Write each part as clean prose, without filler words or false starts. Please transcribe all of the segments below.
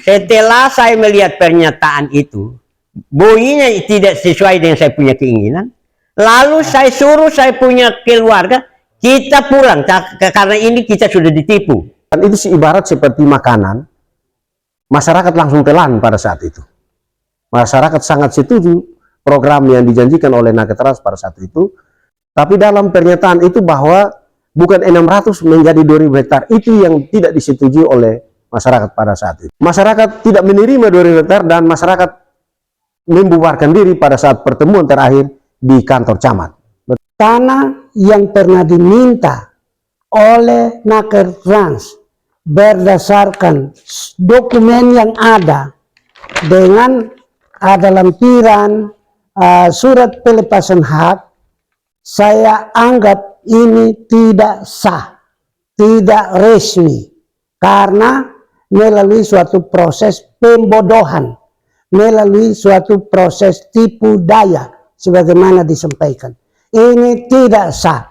Setelah saya melihat pernyataan itu, bunyinya tidak sesuai dengan saya punya keinginan, lalu saya suruh saya punya keluarga, kita pulang, karena ini kita sudah ditipu. Dan itu ibarat seperti makanan, masyarakat langsung telan pada saat itu. Masyarakat sangat setuju program yang dijanjikan oleh Nakertrans pada saat itu, tapi dalam pernyataan itu bahwa bukan 600 menjadi 2000 hektar, itu yang tidak disetujui oleh masyarakat pada saat itu. Masyarakat tidak menerima 2000 hektar dan masyarakat membubarkan diri pada saat pertemuan terakhir di kantor camat. Tanah yang pernah diminta oleh Nakertrans berdasarkan dokumen yang ada dengan ada lampiran surat pelepasan hak, saya anggap ini tidak sah, tidak resmi, karena melalui suatu proses pembodohan, melalui suatu proses tipu daya, sebagaimana disampaikan. Ini tidak sah.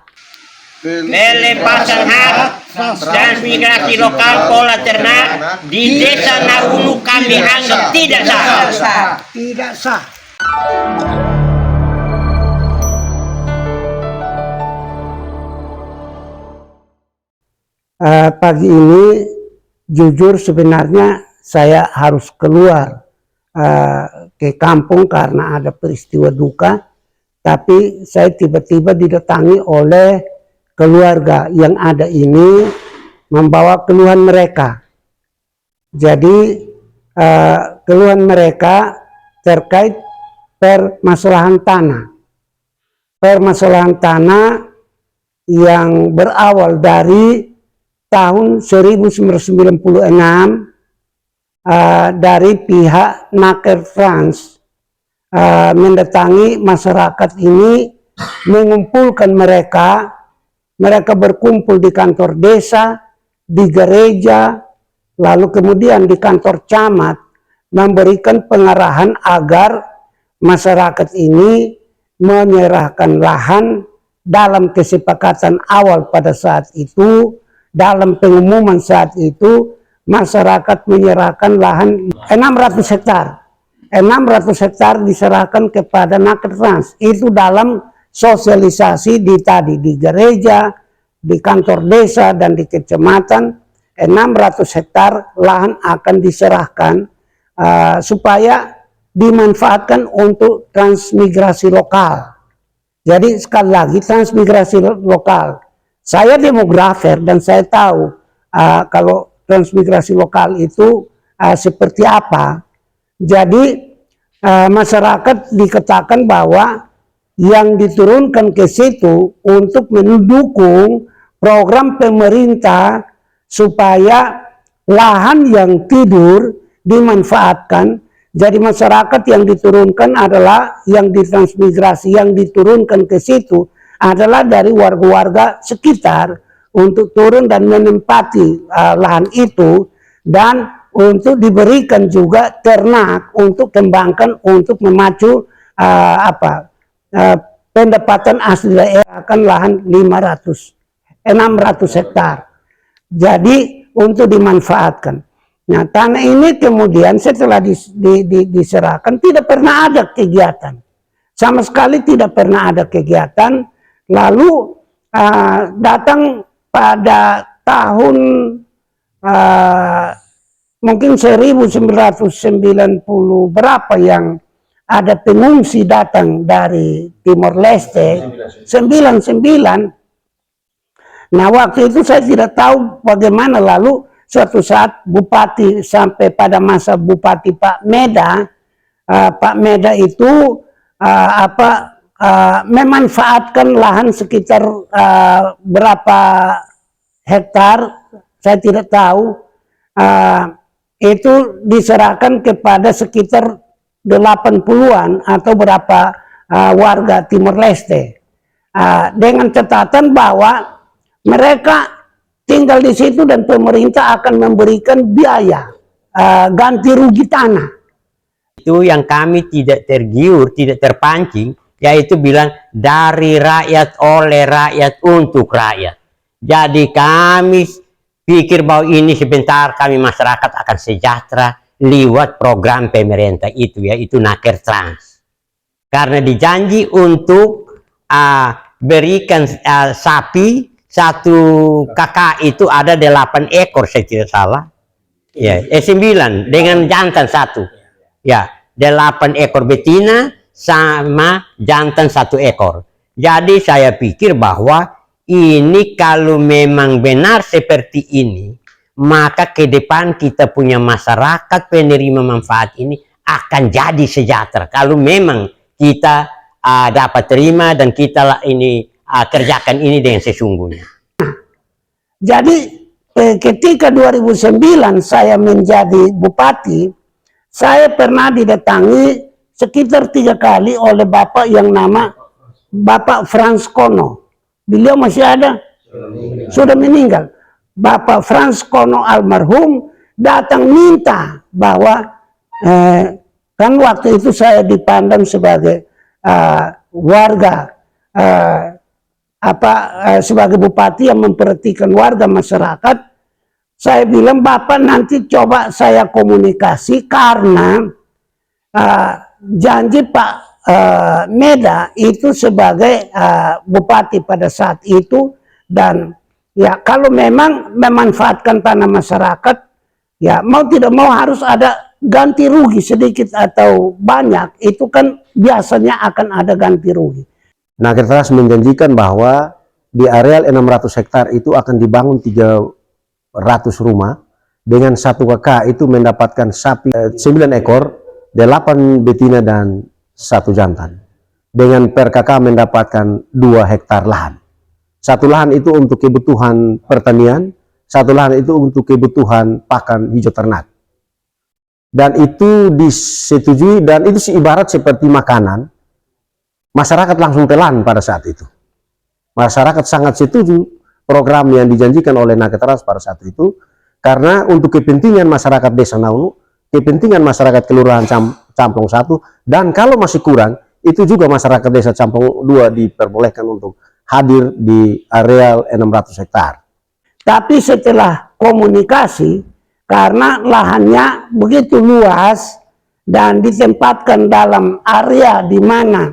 Pelepasan hak transmigrasi lokal pola ternak di Desa Nahulu kami anggap tidak sah. Tidak sah. Pagi ini jujur sebenarnya saya harus keluar ke kampung karena ada peristiwa duka, tapi saya tiba-tiba didatangi oleh keluarga yang ada ini membawa keluhan mereka. Jadi keluhan mereka terkait permasalahan tanah. Permasalahan tanah yang berawal dari tahun 1996 dari pihak Nakertrans mendatangi masyarakat ini, mengumpulkan mereka berkumpul di kantor desa, di gereja, lalu kemudian di kantor camat, memberikan pengarahan agar masyarakat ini menyerahkan lahan dalam kesepakatan awal pada saat itu. Dalam pengumuman saat itu, masyarakat menyerahkan lahan 600 hektar. 600 hektar diserahkan kepada Nakertrans. Itu dalam sosialisasi di gereja, di kantor desa, dan di kecamatan. 600 hektar lahan akan diserahkan supaya dimanfaatkan untuk transmigrasi lokal. Jadi sekali lagi, transmigrasi lokal. Saya demografer dan saya tahu kalau transmigrasi lokal itu seperti apa. Jadi masyarakat dikatakan bahwa yang diturunkan ke situ untuk mendukung program pemerintah supaya lahan yang tidur dimanfaatkan. Jadi masyarakat yang diturunkan adalah yang ditransmigrasi, yang diturunkan ke situ adalah dari warga-warga sekitar untuk turun dan menempati lahan itu, dan untuk diberikan juga ternak untuk kembangkan, untuk memacu pendapatan asli daerah akan lahan 600 hektar. Jadi untuk dimanfaatkan. Nah, tanah ini kemudian setelah diserahkan tidak pernah ada kegiatan. Sama sekali tidak pernah ada kegiatan. Lalu datang pada tahun mungkin 1990 berapa yang ada pengungsi datang dari Timor Leste 99. Nah, waktu itu saya tidak tahu bagaimana, lalu suatu saat bupati, sampai pada masa Bupati Pak Meda, Pak Meda itu memanfaatkan lahan sekitar berapa hektar, saya tidak tahu, itu diserahkan kepada sekitar 80-an atau berapa warga Timor Leste, dengan catatan bahwa mereka tinggal di situ dan pemerintah akan memberikan biaya ganti rugi tanah. Itu yang kami tidak tergiur, tidak terpancing, yaitu bilang dari rakyat, oleh rakyat, untuk rakyat. Jadi kami pikir bahwa ini sebentar kami masyarakat akan sejahtera, lewat program pemerintah itu, yaitu Naker Trans. Karena dijanji untuk berikan sapi satu kakak itu ada 8 ekor saya tidak salah. Ya, 9 dengan jantan satu. Ya, 8 ekor betina sama jantan 1 ekor. Jadi saya pikir bahwa ini kalau memang benar seperti ini, maka ke depan kita punya masyarakat penerima manfaat ini akan jadi sejahtera. Kalau memang kita dapat terima dan kita ini kerjakan ini dengan sesungguhnya. Jadi ketika 2009 saya menjadi bupati, saya pernah didatangi sekitar 3 kali oleh Bapak yang nama Bapak Frans Kono. Beliau masih ada? Sudah meninggal. Bapak Frans Kono almarhum datang minta bahwa kan waktu itu saya dipandang sebagai warga sebagai bupati yang memperhatikan warga masyarakat. Saya bilang, Bapak nanti coba saya komunikasi karena janji Pak Meda itu sebagai bupati pada saat itu, dan ya kalau memang memanfaatkan tanah masyarakat, ya mau tidak mau harus ada ganti rugi sedikit atau banyak, itu kan biasanya akan ada ganti rugi. Naker Trans menjanjikan bahwa di areal 600 hektar itu akan dibangun 300 rumah, dengan 1 kakak itu mendapatkan sapi 9 ekor, 8 betina dan 1 jantan. Dengan per kakak mendapatkan 2 hektar lahan. 1 lahan itu untuk kebutuhan pertanian, 1 lahan itu untuk kebutuhan pakan hijau ternak. Dan itu disetujui, dan itu ibarat seperti makanan. Masyarakat langsung telan pada saat itu. Masyarakat sangat setuju program yang dijanjikan oleh Naker Trans pada saat itu, karena untuk kepentingan masyarakat Desa Naunu, kepentingan masyarakat Kelurahan Campong 1, dan kalau masih kurang, itu juga masyarakat Desa Campong 2 diperbolehkan untuk hadir di areal 600 hektar. Tapi setelah komunikasi, karena lahannya begitu luas dan ditempatkan dalam area di mana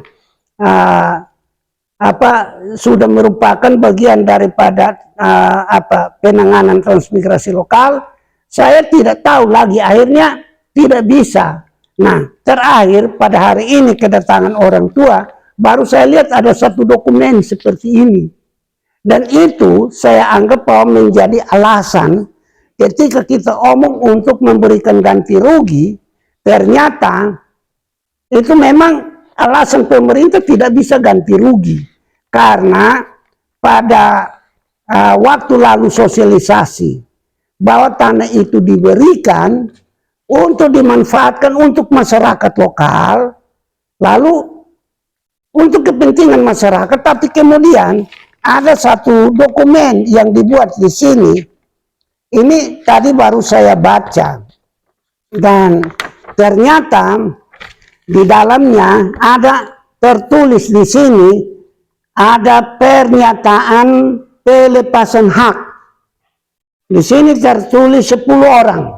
sudah merupakan bagian daripada penanganan transmigrasi lokal, saya tidak tahu lagi, akhirnya tidak bisa. Nah, terakhir pada hari ini kedatangan orang tua, baru saya lihat ada 1 dokumen seperti ini. Dan itu saya anggap bahwa menjadi alasan ketika kita omong untuk memberikan ganti rugi, ternyata itu memang alasan pemerintah tidak bisa ganti rugi. Karena pada waktu lalu sosialisasi bahwa tanah itu diberikan untuk dimanfaatkan untuk masyarakat lokal, lalu untuk kepentingan masyarakat, tapi kemudian ada 1 dokumen yang dibuat di sini. Ini tadi baru saya baca, dan ternyata di dalamnya ada tertulis di sini, ada pernyataan pelepasan hak. Di sini tertulis 10 orang.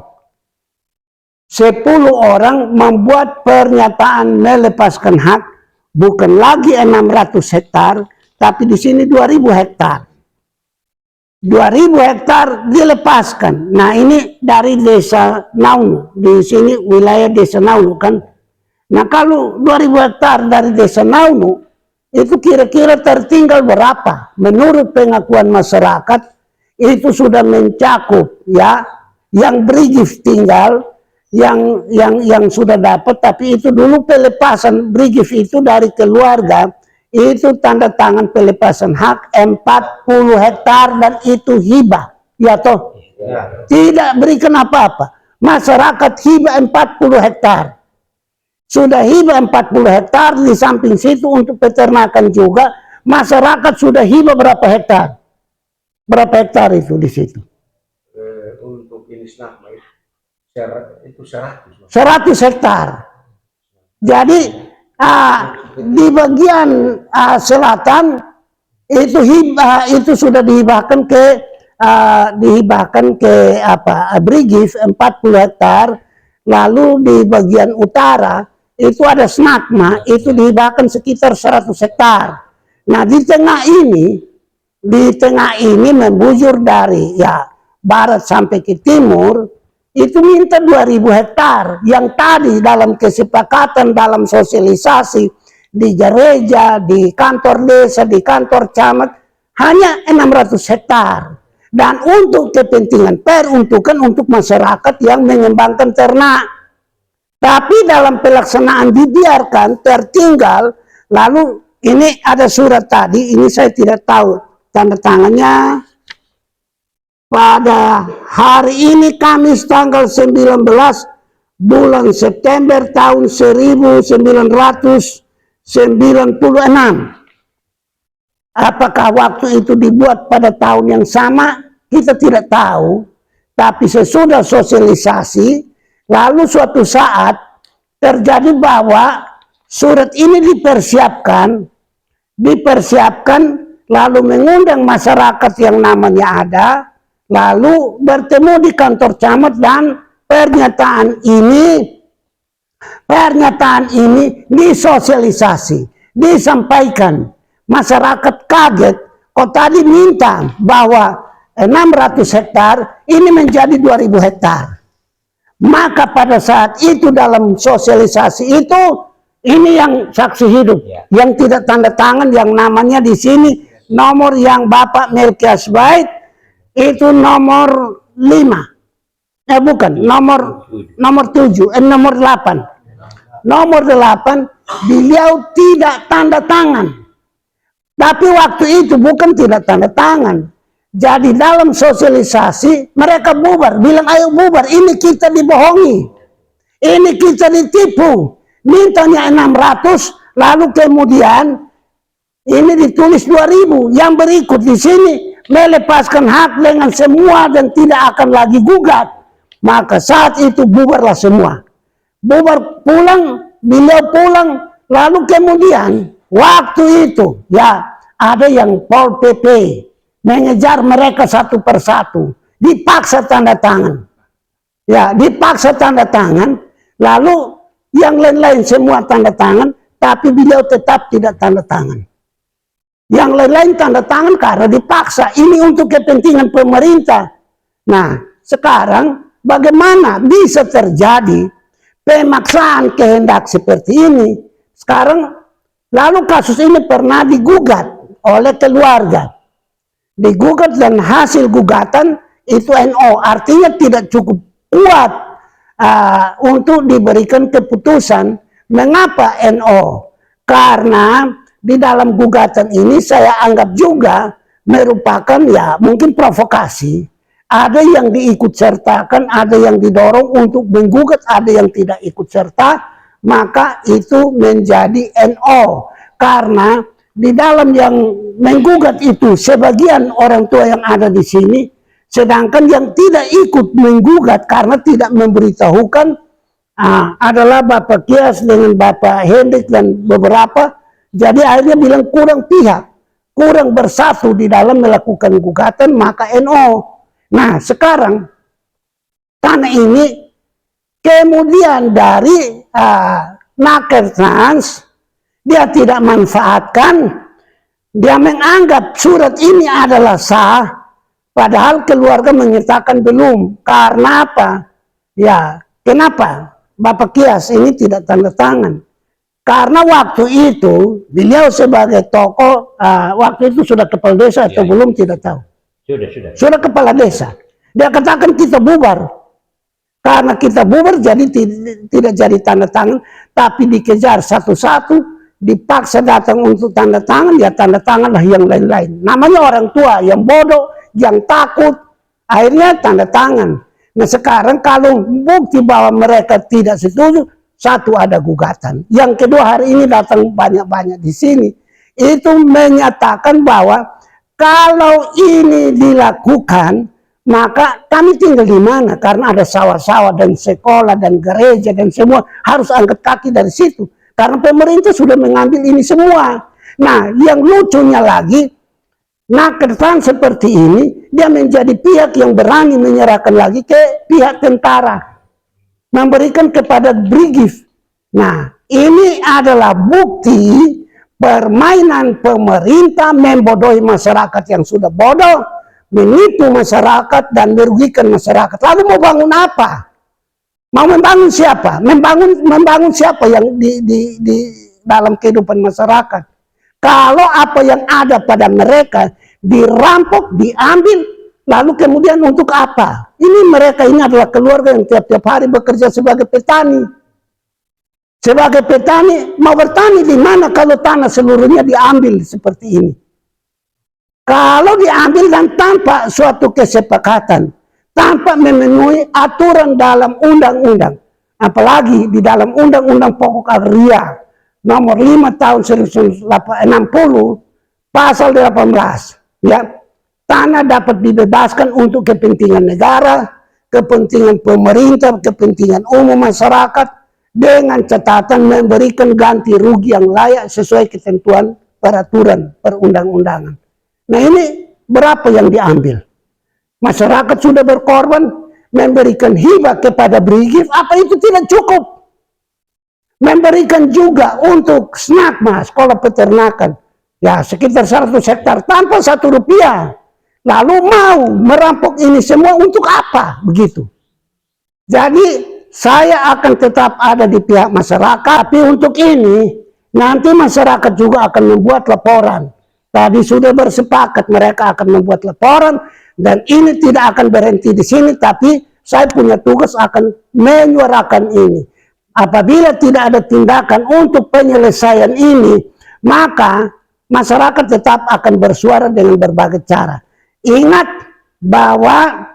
10 orang membuat pernyataan melepaskan hak, bukan lagi 600 hektar, tapi di sini 2000 hektar. 2000 hektar dilepaskan. Nah, ini dari Desa Naunu. Di sini wilayah Desa Naunu kan. Nah, kalau 2000 hektar dari Desa Naunu, itu kira-kira tertinggal berapa? Menurut pengakuan masyarakat, itu sudah mencakup ya, yang berigif tinggal, yang sudah dapat, tapi itu dulu pelepasan berigif itu dari keluarga, itu tanda tangan pelepasan hak 40 hektar dan itu hibah. Ya toh? Ya. Tidak berikan apa-apa. Masyarakat hibah 40 hektar. Sudah hibah 40 hektar, di samping situ untuk peternakan juga, masyarakat sudah hibah berapa hektar? Berapa hektar itu di situ? Untuk ini itu 100 hektar. Jadi di bagian selatan itu hibah, itu sudah dihibahkan ke berigif 40 hektar, lalu di bagian utara itu ada Snagma, itu dihibahkan sekitar 100 hektar. Nah di tengah ini membujur dari ya barat sampai ke timur, itu minta 2000 hektar, yang tadi dalam kesepakatan, dalam sosialisasi, di gereja, di kantor desa, di kantor camat, hanya 600 hektar. Dan untuk kepentingan peruntukan untuk masyarakat yang mengembangkan ternak. Tapi dalam pelaksanaan dibiarkan, tertinggal, lalu ini ada surat tadi, ini saya tidak tahu tanda tangannya. Pada hari ini Kamis tanggal 19 bulan September tahun 1996. Apakah waktu itu dibuat pada tahun yang sama? Kita tidak tahu. Tapi sesudah sosialisasi, lalu suatu saat terjadi bahwa surat ini dipersiapkan, lalu mengundang masyarakat yang namanya ada, lalu bertemu di kantor camat, dan pernyataan ini disosialisasi, disampaikan. Masyarakat kaget, kok tadi minta bahwa 600 hektar ini menjadi 2000 hektar. Maka pada saat itu dalam sosialisasi itu, ini yang saksi hidup, yang tidak tanda tangan, yang namanya di sini nomor yang Bapak Melkias Bait itu nomor 5. Bukan, nomor 7, nomor 8. Nomor 8 beliau tidak tanda tangan. Tapi waktu itu bukan tidak tanda tangan. Jadi dalam sosialisasi mereka bubar, bilang ayo bubar, ini kita dibohongi, ini kita ditipu, mintanya 600, lalu kemudian ini ditulis 2000, yang berikut di sini melepaskan hak dengan semua dan tidak akan lagi gugat. Maka saat itu bubarlah semua, bubar pulang, beliau pulang, lalu kemudian waktu itu ya ada yang Pol PP mengejar mereka satu persatu, dipaksa tanda tangan. Ya, dipaksa tanda tangan, lalu yang lain-lain semua tanda tangan, tapi beliau tetap tidak tanda tangan. Yang lain-lain tanda tangan karena dipaksa, ini untuk kepentingan pemerintah. Nah, sekarang bagaimana bisa terjadi pemaksaan kehendak seperti ini? Sekarang, lalu kasus ini pernah digugat oleh keluarga. Digugat dan hasil gugatan itu NO, artinya tidak cukup kuat untuk diberikan keputusan. Mengapa NO? Karena di dalam gugatan ini saya anggap juga merupakan ya mungkin provokasi. Ada yang diikut sertakan, ada yang didorong untuk menggugat, ada yang tidak ikut serta, maka itu menjadi NO. Karena di dalam yang menggugat itu sebagian orang tua yang ada di sini, sedangkan yang tidak ikut menggugat karena tidak memberitahukan adalah Bapak Kias dengan Bapak Hendrik dan beberapa. Jadi akhirnya bilang kurang pihak, kurang bersatu di dalam melakukan gugatan, maka NO. Nah sekarang karena ini kemudian dari Nakertrans, dia tidak manfaatkan, dia menganggap surat ini adalah sah, padahal keluarga menyatakan belum. Karena apa? Ya, kenapa Bapak Kias ini tidak tanda tangan? Karena waktu itu beliau sebagai tokoh, waktu itu sudah kepala desa atau belum tidak tahu. Sudah kepala desa. Dia katakan kita bubar. Karena kita bubar jadi tidak jadi tanda tangan, tapi dikejar satu-satu. Dipaksa datang untuk tanda tangan, ya tanda tanganlah yang lain-lain. Namanya orang tua yang bodoh, yang takut, akhirnya tanda tangan. Nah sekarang kalau bukti bahwa mereka tidak setuju, satu ada gugatan. Yang kedua hari ini datang banyak-banyak di sini, itu menyatakan bahwa kalau ini dilakukan, maka kami tinggal di mana? Karena ada sawah-sawah dan sekolah dan gereja dan semua harus angkat kaki dari situ. Karena pemerintah sudah mengambil ini semua. Nah, yang lucunya lagi, Nakertrans seperti ini, dia menjadi pihak yang berani menyerahkan lagi ke pihak tentara. memberikan kepada Brigif. Nah, ini adalah bukti permainan pemerintah membodohi masyarakat yang sudah bodoh, menipu masyarakat dan merugikan masyarakat. Lalu mau bangun apa? Mau membangun siapa? Membangun siapa yang di dalam kehidupan masyarakat? Kalau apa yang ada pada mereka dirampok, diambil, lalu kemudian untuk apa? Ini mereka ini adalah keluarga yang tiap-tiap hari bekerja sebagai petani. Sebagai petani, mau bertani di mana kalau tanah seluruhnya diambil seperti ini? Kalau diambil dan tanpa suatu kesepakatan, tanpa memenuhi aturan dalam undang-undang, apalagi di dalam Undang-Undang Pokok Agraria nomor 5 tahun 1960 pasal 18, ya, tanah dapat dibebaskan untuk kepentingan negara, kepentingan pemerintah, kepentingan umum masyarakat, dengan catatan memberikan ganti rugi yang layak sesuai ketentuan peraturan perundang-undangan. Nah, ini berapa yang diambil? Masyarakat sudah berkorban memberikan hibah kepada Brigif, apa itu tidak cukup? Memberikan juga untuk SNAKMA, sekolah peternakan, ya sekitar 100 hektar tanpa 1 rupiah. Lalu mau merampok ini semua untuk apa? Begitu. Jadi saya akan tetap ada di pihak masyarakat, tapi untuk ini nanti masyarakat juga akan membuat laporan. Tadi sudah bersepakat mereka akan membuat laporan, dan ini tidak akan berhenti di sini, tapi saya punya tugas akan menyuarakan ini. Apabila tidak ada tindakan untuk penyelesaian ini, maka masyarakat tetap akan bersuara dengan berbagai cara. Ingat bahwa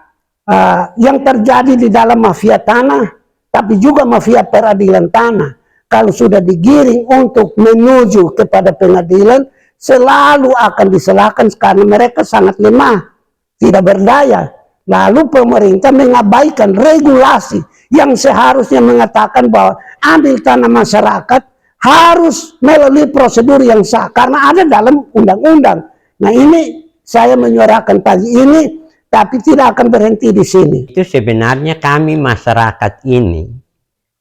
yang terjadi di dalam mafia tanah, tapi juga mafia peradilan tanah, kalau sudah digiring untuk menuju kepada pengadilan, selalu akan disalahkan karena mereka sangat lemah, tidak berdaya. Lalu pemerintah mengabaikan regulasi yang seharusnya mengatakan bahwa ambil tanah masyarakat harus melalui prosedur yang sah, karena ada dalam undang-undang. Nah, ini saya menyuarakan pagi ini, tapi tidak akan berhenti di sini. Itu sebenarnya kami masyarakat ini,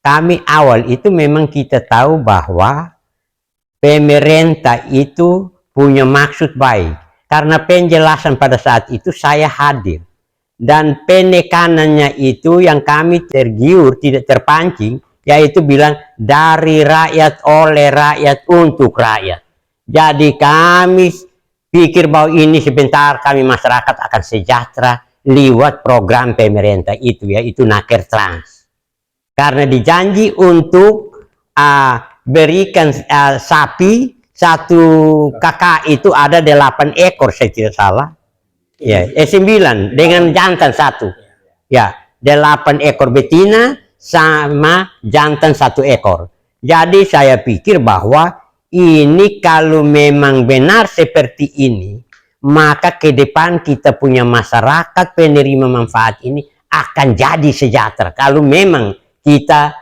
kami awal itu memang kita tahu bahwa pemerintah itu punya maksud baik. Karena penjelasan pada saat itu saya hadir. Dan penekanannya itu yang kami tergiur, tidak terpancing, yaitu bilang dari rakyat, oleh rakyat, untuk rakyat. Jadi kami pikir bahwa ini sebentar kami masyarakat akan sejahtera lewat program pemerintah itu, yaitu Naker Trans. Karena dijanji untuk berikan sapi, satu kakak itu ada 8 ekor saya tidak salah. Ya, 9 dengan jantan 1. Ya, 8 ekor betina sama jantan 1 ekor. Jadi saya pikir bahwa ini kalau memang benar seperti ini, maka ke depan kita punya masyarakat penerima manfaat ini akan jadi sejahtera. Kalau memang kita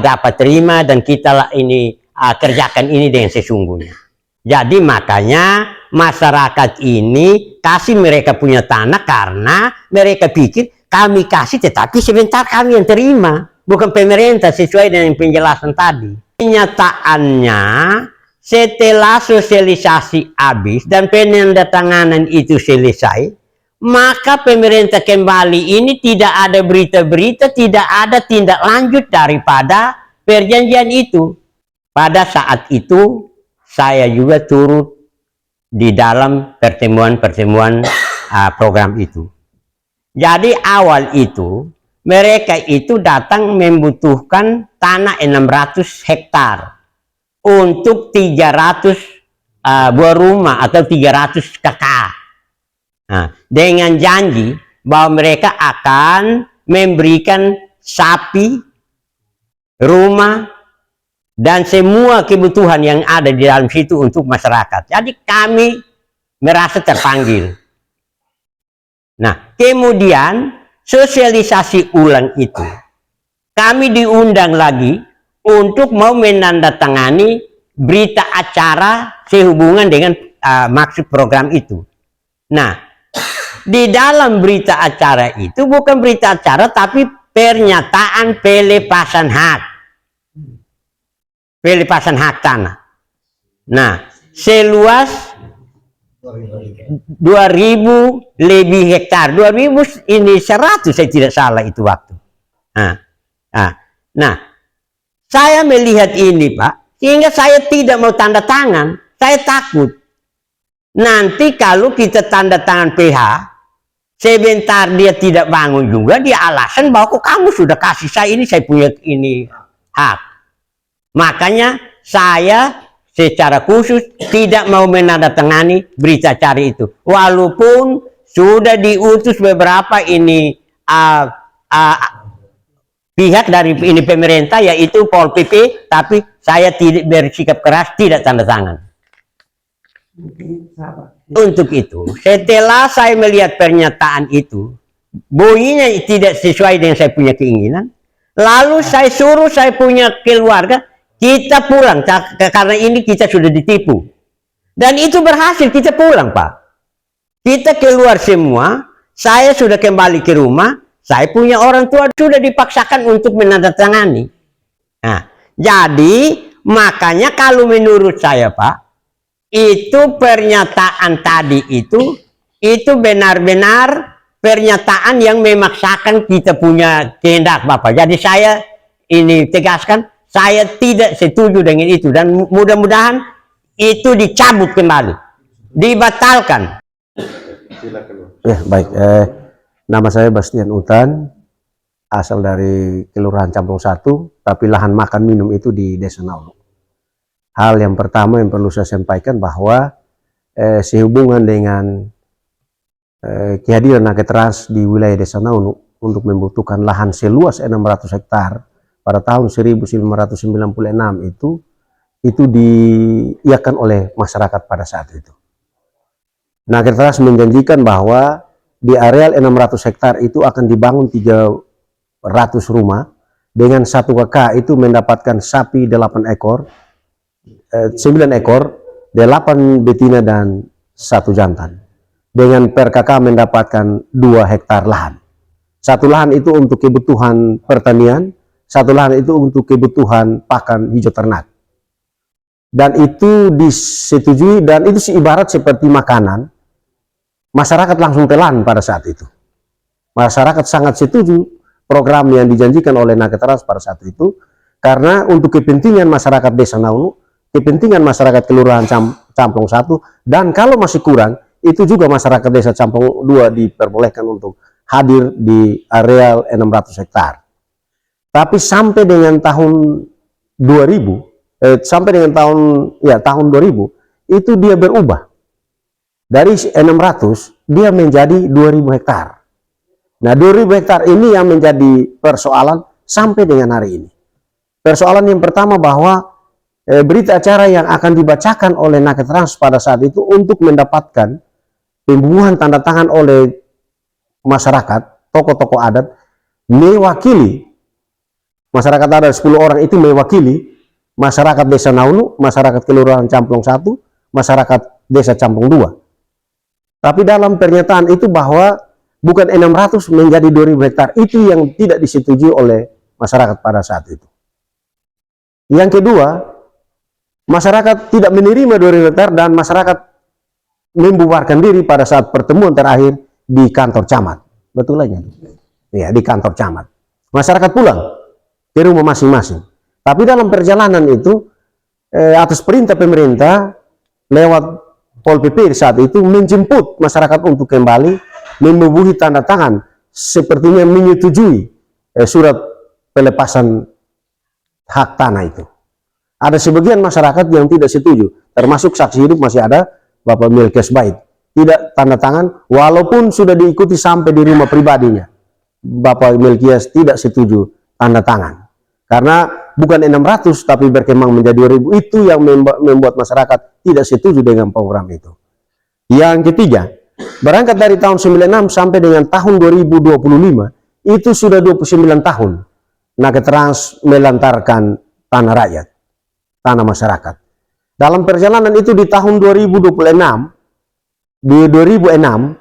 dapat terima dan kita ini kerjakan ini dengan sesungguhnya. Jadi makanya masyarakat ini kasih mereka punya tanah karena mereka pikir kami kasih tetapi sebentar kami yang terima, bukan pemerintah, sesuai dengan penjelasan tadi. Kenyataannya setelah sosialisasi habis dan penandatanganan itu selesai, maka pemerintah kembali ini tidak ada berita-berita, tidak ada tindak lanjut daripada perjanjian itu. Pada saat itu saya juga turut di dalam pertemuan-pertemuan program itu. Jadi awal itu mereka itu datang membutuhkan tanah 600 hektar untuk 300 buah rumah atau 300 kakak. Nah, dengan janji bahwa mereka akan memberikan sapi, rumah, dan semua kebutuhan yang ada di dalam situ untuk masyarakat. Jadi kami merasa terpanggil. Nah, kemudian sosialisasi ulang itu, kami diundang lagi untuk mau menandatangani berita acara sehubungan dengan maksud program itu. Nah, di dalam berita acara itu bukan berita acara tapi pernyataan pelepasan hak. Pelepasan hak tanah. Nah, seluas 2.000 lebih hektar. 2.000 ini 100 saya tidak salah itu waktu. Nah, saya melihat ini Pak, sehingga saya tidak mau tanda tangan. Saya takut. Nanti kalau kita tanda tangan PH, sebentar dia tidak bangun juga, dia alasan bahwa kok kamu sudah kasih saya ini, saya punya ini hak. Makanya saya secara khusus tidak mau menandatangani berita acara itu. Walaupun sudah diutus beberapa ini pihak dari ini pemerintah, yaitu Pol PP, tapi saya tidak bersikap keras, tidak tanda tangan. Untuk itu, setelah saya melihat pernyataan itu, bunyinya tidak sesuai dengan saya punya keinginan, lalu saya suruh saya punya keluarga, kita pulang, karena ini kita sudah ditipu. Dan itu berhasil, kita pulang Pak. Kita keluar semua, saya sudah kembali ke rumah, saya punya orang tua sudah dipaksakan untuk menandatangani. Nah, jadi makanya kalau menurut saya Pak, itu pernyataan tadi itu benar-benar pernyataan yang memaksakan kita punya kehendak Bapak. Jadi saya ini tegaskan, saya tidak setuju dengan itu, dan mudah-mudahan itu dicabut kembali, dibatalkan. Ya, baik. Nama saya Bastian Utan, asal dari Kelurahan Campong 1, tapi lahan makan minum itu di Desa Naunu. Hal yang pertama yang perlu saya sampaikan bahwa sehubungan dengan kehadiran Naketrans di wilayah Desa Naunu untuk membutuhkan lahan seluas 600 hektar pada tahun 1996 itu diiakan oleh masyarakat pada saat itu. Naketrans menjanjikan bahwa di areal 600 hektar itu akan dibangun 300 rumah, dengan 1 KK itu mendapatkan sapi 8 ekor, 9 ekor, 8 betina dan 1 jantan. Dengan per KK mendapatkan 2 hektar lahan. 1 lahan itu untuk kebutuhan pertanian, 1 lahan itu untuk kebutuhan pakan hijau ternak. Dan itu disetujui, dan itu ibarat seperti makanan. Masyarakat langsung telan pada saat itu. Masyarakat sangat setuju program yang dijanjikan oleh Naketrans pada saat itu, karena untuk kepentingan masyarakat Desa Naunu, kepentingan masyarakat Kelurahan Campong 1, dan kalau masih kurang, itu juga masyarakat Desa Campong 2 diperbolehkan untuk hadir di areal 600 hektar. Tapi sampai dengan tahun 2000, tahun 2000, itu dia berubah. Dari 600, dia menjadi 2000 hektar. Nah, 2000 hektar ini yang menjadi persoalan sampai dengan hari ini. Persoalan yang pertama bahwa berita acara yang akan dibacakan oleh Naketrans pada saat itu untuk mendapatkan pembunuhan tanda tangan oleh masyarakat, tokoh-tokoh adat, mewakili masyarakat adat 10 orang itu mewakili masyarakat Desa Naunu, masyarakat Kelurahan Campong 1, masyarakat Desa Campong 2. Tapi dalam pernyataan itu bahwa bukan 600 menjadi 2000 hektar, itu yang tidak disetujui oleh masyarakat pada saat itu. Yang kedua, masyarakat tidak menerima 2000 hektar dan masyarakat membubarkan diri pada saat pertemuan terakhir di kantor camat. Betul aja? Ya, di kantor camat. Masyarakat pulang ke rumah masing-masing. Tapi dalam perjalanan itu, atas perintah pemerintah, lewat Pol PP saat itu menjemput masyarakat untuk kembali membubuhi tanda tangan, sepertinya menyetujui surat pelepasan hak tanah itu. Ada sebagian masyarakat yang tidak setuju, termasuk saksi hidup masih ada Bapak Melkias Bait, tidak tanda tangan, walaupun sudah diikuti sampai di rumah pribadinya. Bapak Melkias tidak setuju tanda tangan, karena bukan 600 tapi berkembang menjadi 2000, itu yang membuat masyarakat tidak setuju dengan program itu. Yang ketiga, berangkat dari tahun 96 sampai dengan tahun 2025, itu sudah 29 tahun Naketrans melantarkan tanah rakyat, tanah masyarakat. Dalam perjalanan itu di tahun 2026, di 2006,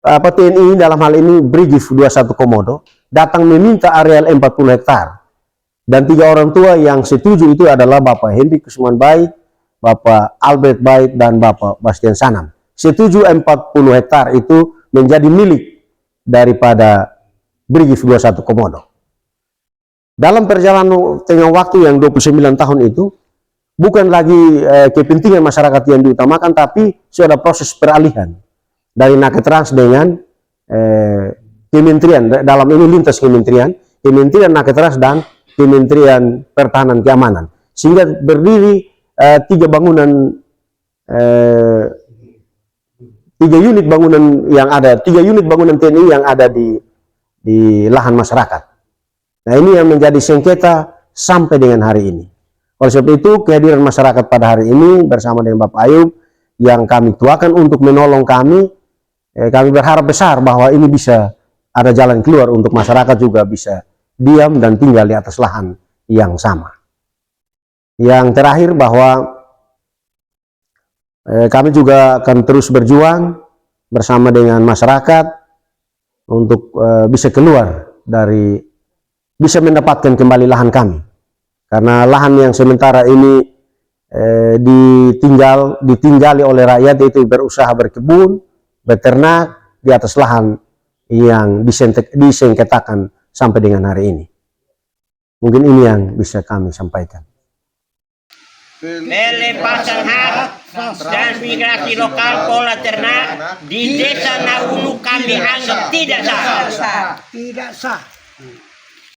TNI dalam hal ini Brigif 21 Komodo datang meminta areal 40 hektar. Dan 3 orang tua yang setuju itu adalah Bapak Henry Kusman Bait, Bapak Albert Bait, dan Bapak Bastian Sanam. Setuju 40 hektar itu menjadi milik daripada Brigif 21 Komodo. Dalam perjalanan tengah waktu yang 29 tahun itu, bukan lagi kepentingan masyarakat yang diutamakan, tapi sudah proses peralihan dari Naketrans dengan kementerian, dalam ini lintas kementerian Naketrans dan Kementerian Pertahanan Keamanan, sehingga berdiri 3 bangunan, 3 unit bangunan yang ada, 3 unit bangunan TNI yang ada di lahan masyarakat. Nah, ini yang menjadi sengketa sampai dengan hari ini. Oleh sebab itu, kehadiran masyarakat pada hari ini bersama dengan Bapak Ayub yang kami tuakan untuk menolong kami berharap besar bahwa ini bisa ada jalan keluar untuk masyarakat juga bisa diam dan tinggal di atas lahan yang sama. Yang terakhir bahwa kami juga akan terus berjuang bersama dengan masyarakat untuk bisa keluar dari, bisa mendapatkan kembali lahan kami. Karena lahan yang sementara ini ditinggali oleh rakyat, yaitu berusaha berkebun, beternak di atas lahan yang disengketakan sampai dengan hari ini. Mungkin ini yang bisa kami sampaikan. Pelepasan hak dan migrasi lokal pola ternak di Desa Naulu kami anggap tidak sah. Tidak sah.